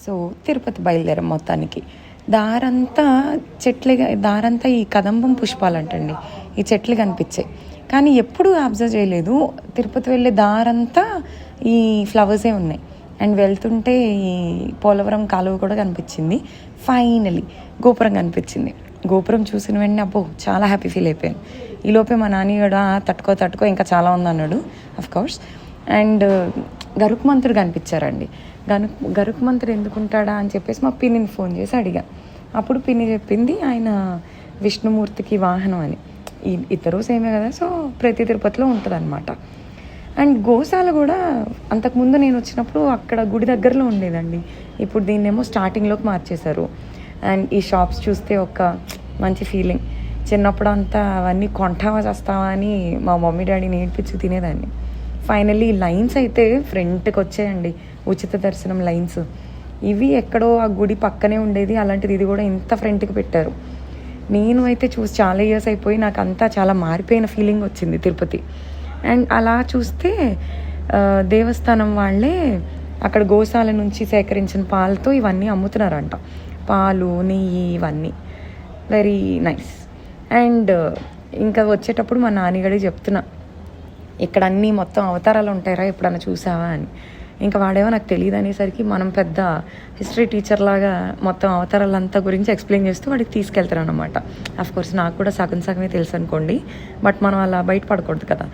So Tirupati బయలుదేరాం మొత్తానికి. దారంతా ఈ కదంబం పుష్పాలంటండి, ఈ చెట్లు కనిపించాయి. కానీ ఎప్పుడూ అబ్జర్వ్ చేయలేదు, తిరుపతి వెళ్ళే దారంతా ఈ ఫ్లవర్సే ఉన్నాయి. అండ్ వెళ్తుంటే ఈ పోలవరం కాలువ కూడా కనిపించింది. ఫైనలీ గోపురం కనిపించింది. గోపురం చూసిన వెంటనే అబ్బో చాలా హ్యాపీ ఫీల్ అయిపోయాను. ఈలోపే మా నాన్నగాడు తట్టుకో ఇంకా చాలా ఉందన్నాడు అఫ్కోర్స్. అండ్ గరుత్మంతుడు కనిపించారండి. గరుత్మంతుడు ఎందుకుంటాడా అని చెప్పేసి మా పిన్నిని ఫోన్ చేసి అడిగా. అప్పుడు పిన్ని చెప్పింది ఆయన విష్ణుమూర్తికి వాహనం అని. ఇద్దరు సేమే కదా, సో ప్రతి తిరుపతిలో ఉంటుంది అనమాట. అండ్ గోశాల కూడా అంతకుముందు నేను వచ్చినప్పుడు అక్కడ గుడి దగ్గరలో ఉండేదండి. ఇప్పుడు దీన్నేమో స్టార్టింగ్లోకి మార్చేశారు. అండ్ ఈ షాప్స్ చూస్తే ఒక మంచి ఫీలింగ్. చిన్నప్పుడు అంతా అవన్నీ కొంటావా చేస్తావా అని మా మమ్మీ డాడీని ఏడిపించి తినేదాన్ని. ఫైనల్లీ లైన్స్ అయితే ఫ్రంట్కి వచ్చాయండి, ఉచిత దర్శనం లైన్స్. ఇవి ఎక్కడో ఆ గుడి పక్కనే ఉండేది, అలాంటిది ఇది కూడా ఇంత ఫ్రంట్కి పెట్టారు. నేను అయితే చూసి చాలా ఇయర్స్ అయిపోయి నాకు అంతా చాలా మారిపోయిన ఫీలింగ్ వచ్చింది తిరుపతి. అండ్ అలా చూస్తే దేవస్థానం వాళ్ళే అక్కడ గోశాల నుంచి సేకరించిన పాలతో ఇవన్నీ అమ్ముతున్నారంట. పాలు, నెయ్యి, ఇవన్నీ వెరీ నైస్. అండ్ ఇంకా వచ్చేటప్పుడు మా నాన్నగారికి చెప్తున్నా, ఇక్కడ అన్నీ మొత్తం అవతారాలు ఉంటాయరా, ఎప్పుడన్నా చూసావా అని. ఇంకా వాడేమో నాకు తెలియదు అనేసరికి మనం పెద్ద హిస్టరీ టీచర్ లాగా మొత్తం అవతారాలంతా గురించి ఎక్స్ప్లెయిన్ చేస్తూ వాడికి తీసుకెళ్తారు అనమాట. అఫ్కోర్స్ నాకు కూడా సగమే తెలుసు అనుకోండి, బట్ మనం అలా బయటపడకూడదు కదా.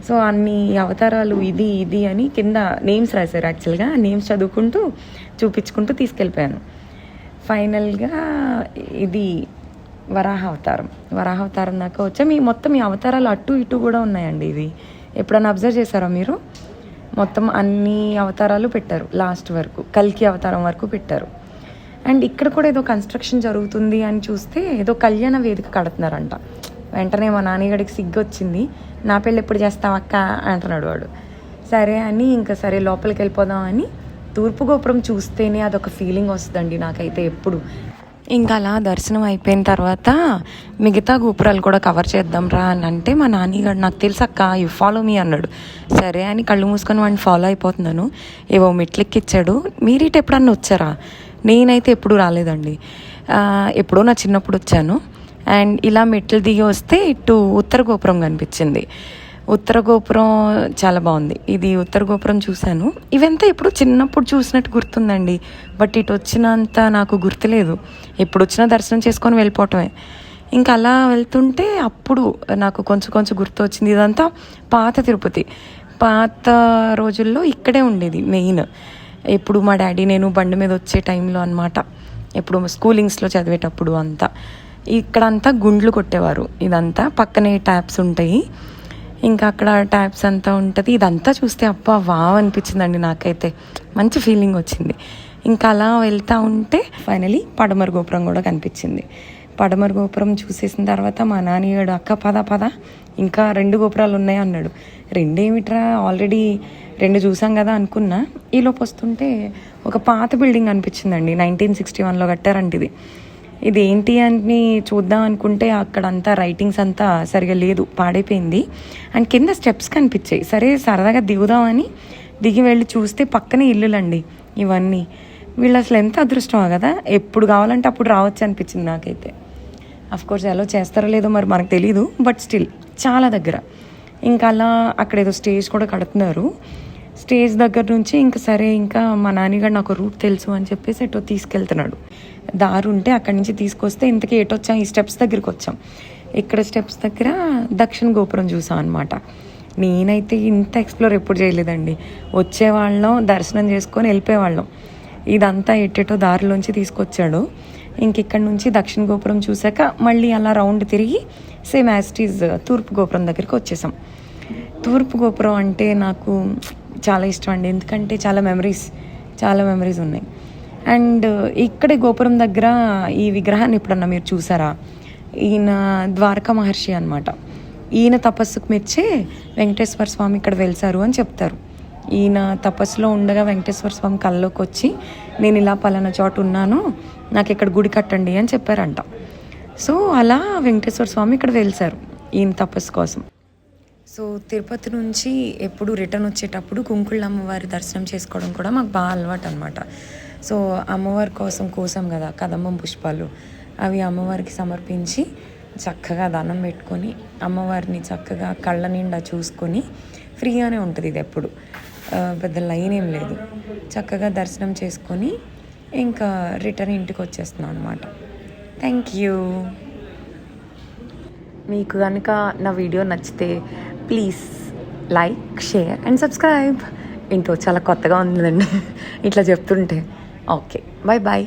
సో అన్ని అవతారాలు ఇది అని కింద నేమ్స్ రాశారు. యాక్చువల్గా నేమ్స్ చదువుకుంటూ చూపించుకుంటూ తీసుకెళ్ళిపోయాను. ఫైనల్గా ఇది వరాహ అవతారం దాకా వచ్చాం. మొత్తం ఈ అవతారాలు అటు ఇటు కూడా ఉన్నాయండి. ఇవి ఎప్పుడన్నా అబ్జర్వ్ చేశారా మీరు? మొత్తం అన్ని అవతారాలు పెట్టారు లాస్ట్ వరకు, కల్కి అవతారం వరకు పెట్టారు. అండ్ ఇక్కడ కూడా ఏదో కన్స్ట్రక్షన్ జరుగుతుంది అని చూస్తే ఏదో కళ్యాణ వేదిక కడుతున్నారంట. వెంటనే మా నాన్నగడికి సిగ్గు వచ్చింది. నా పెళ్ళి ఎప్పుడు చేస్తావు అక్క అంటున్నాడు వాడు. సరే అని ఇంకా సరే లోపలికి వెళ్ళిపోదాం అని. తూర్పు గోపురం చూస్తేనే అదొక ఫీలింగ్ వస్తుందండి నాకైతే ఎప్పుడు. ఇంకా అలా దర్శనం అయిపోయిన తర్వాత మిగతా గోపురాలు కూడా కవర్ చేద్దాం రా అని అంటే మా నాన్నగారు నాకు తెలుసు అక్క యు ఫాలో మీ అన్నాడు. సరే అని కళ్ళు మూసుకొని వాడిని ఫాలో అయిపోతున్నాను. ఏవో మెట్లెక్కిచ్చాడు. మీరు ఇటు ఎప్పుడన్నా వచ్చారా? నేనైతే ఎప్పుడూ రాలేదండి. ఎప్పుడో నా చిన్నప్పుడు వచ్చాను. అండ్ ఇలా మెట్లు దిగి వస్తే ఇటు ఉత్తర గోపురం కనిపించింది. ఉత్తర గోపురం చాలా బాగుంది. ఇది ఉత్తర గోపురం చూశాను. ఇవంతా ఎప్పుడు చిన్నప్పుడు చూసినట్టు గుర్తుందండి, బట్ ఇటు వచ్చినంత నాకు గుర్తులేదు. ఎప్పుడు వచ్చినా దర్శనం చేసుకొని వెళ్ళిపోవటమే. ఇంకా అలా వెళ్తుంటే అప్పుడు నాకు కొంచెం గుర్తు వచ్చింది. ఇదంతా పాత తిరుపతి. పాత రోజుల్లో ఇక్కడే ఉండేది మెయిన్. ఎప్పుడు మా డాడీ నేను బండి మీద వచ్చే టైంలో అనమాట, ఎప్పుడు స్కూలింగ్స్లో చదివేటప్పుడు అంతా ఇక్కడంతా గుండ్లు కొట్టేవారు. ఇదంతా పక్కనే ట్యాప్స్ ఉంటాయి, ఇంకా అక్కడ ట్యాప్స్ అంతా ఉంటుంది. ఇదంతా చూస్తే అబ్బా వావ్ అనిపించిందండి నాకైతే. మంచి ఫీలింగ్ వచ్చింది. ఇంకా అలా వెళ్తూ ఉంటే ఫైనలీ పడమర గోపురం కూడా కనిపించింది. పడమర గోపురం చూసేసిన తర్వాత మా నాన్నగాడు అక్క పద ఇంకా 2 గోపురాలు ఉన్నాయి అన్నాడు. 2 ఏమిట్రా, ఆల్రెడీ 2 చూసాం కదా అనుకున్నా. ఈలోపు వస్తుంటే ఒక పాత బిల్డింగ్ అనిపించిందండి. 1961లో కట్టారంట ఇది. ఇది ఏంటి అని చూద్దాం అనుకుంటే అక్కడంతా రైటింగ్స్ అంతా సరిగా లేదు, పాడైపోయింది. అండ్ కింద స్టెప్స్ కనిపించాయి. సరే సరదాగా దిగుదామని దిగి వెళ్ళి చూస్తే పక్కనే ఇల్లులండి ఇవన్నీ. వీళ్ళు అసలు ఎంత అదృష్టమో కదా, ఎప్పుడు కావాలంటే అప్పుడు రావచ్చు అనిపించింది నాకైతే. అఫ్కోర్స్ ఎలా చేస్తారో లేదో మరి మనకు తెలీదు, బట్ స్టిల్ చాలా దగ్గర. ఇంకా అలా అక్కడ ఏదో స్టేజ్ కూడా కడుతున్నారు. స్టేజ్ దగ్గర నుంచి ఇంకా మా నాన్నగారు నాకు రూట్ తెలుసు అని చెప్పేసి ఎటో తీసుకెళ్తున్నాడు. దారి ఉంటే అక్కడి నుంచి తీసుకొస్తే ఇంతకీ ఎటొచ్చాం, ఈ స్టెప్స్ దగ్గరికి వచ్చాం. ఇక్కడ స్టెప్స్ దగ్గర దక్షిణ గోపురం చూసాం అనమాట. నేనైతే ఇంత ఎక్స్ప్లోర్ ఎప్పుడు చేయలేదండి. వచ్చేవాళ్ళం, దర్శనం చేసుకొని వెళ్ళిపోయేవాళ్ళం. ఇదంతా ఎట్టేటో దారిలోంచి తీసుకొచ్చాడు. ఇంకెక్కడి నుంచి దక్షిణ గోపురం చూసాక మళ్ళీ అలా రౌండ్ తిరిగి సేమ్ యాజ్ ఇట్ ఈజ్ తూర్పు గోపురం దగ్గరికి వచ్చేసాం. తూర్పు గోపురం అంటే నాకు చాలా ఇష్టం అండి, ఎందుకంటే చాలా మెమరీస్ ఉన్నాయి. అండ్ ఇక్కడే గోపురం దగ్గర ఈ విగ్రహాన్ని ఎప్పుడన్నా మీరు చూసారా? ఈయన ద్వారకా మహర్షి అనమాట. ఈయన తపస్సుకు మెచ్చే వెంకటేశ్వర స్వామి ఇక్కడ వెలిసారు అని చెప్తారు. ఈయన తపస్సులో ఉండగా వెంకటేశ్వర స్వామి కల్లోకి వచ్చి నేను ఇలా పలానా చోట ఉన్నాను, నాకు ఇక్కడ గుడి కట్టండి అని చెప్పారంట. సో అలా వెంకటేశ్వర స్వామి ఇక్కడ వెలిసారు ఈయన తపస్సు కోసం. సో తిరుపతి నుంచి ఎప్పుడు రిటర్న్ వచ్చేటప్పుడు కుంకుళ్ళ అమ్మవారి దర్శనం చేసుకోవడం కూడా మాకు బాగా అలవాటు అనమాట. సో అమ్మవారి కోసం కోసాం కదా కదంబం పుష్పాలు, అవి అమ్మవారికి సమర్పించి చక్కగా దండం పెట్టుకొని అమ్మవారిని చక్కగా కళ్ళ నిండా చూసుకొని ఫ్రీగానే ఉంటుంది ఇది ఎప్పుడు, పెద్ద లైన్ ఏం లేదు, చక్కగా దర్శనం చేసుకొని ఇంకా రిటర్న్ ఇంటికి వచ్చేస్తున్నాం అనమాట. థ్యాంక్ యూ. మీకు కనుక నా వీడియో నచ్చితే please like, share and subscribe. ఏంటో చాలా కొత్తగా ఉందండి ఇట్లా చెప్తుంటే. Okay, bye bye.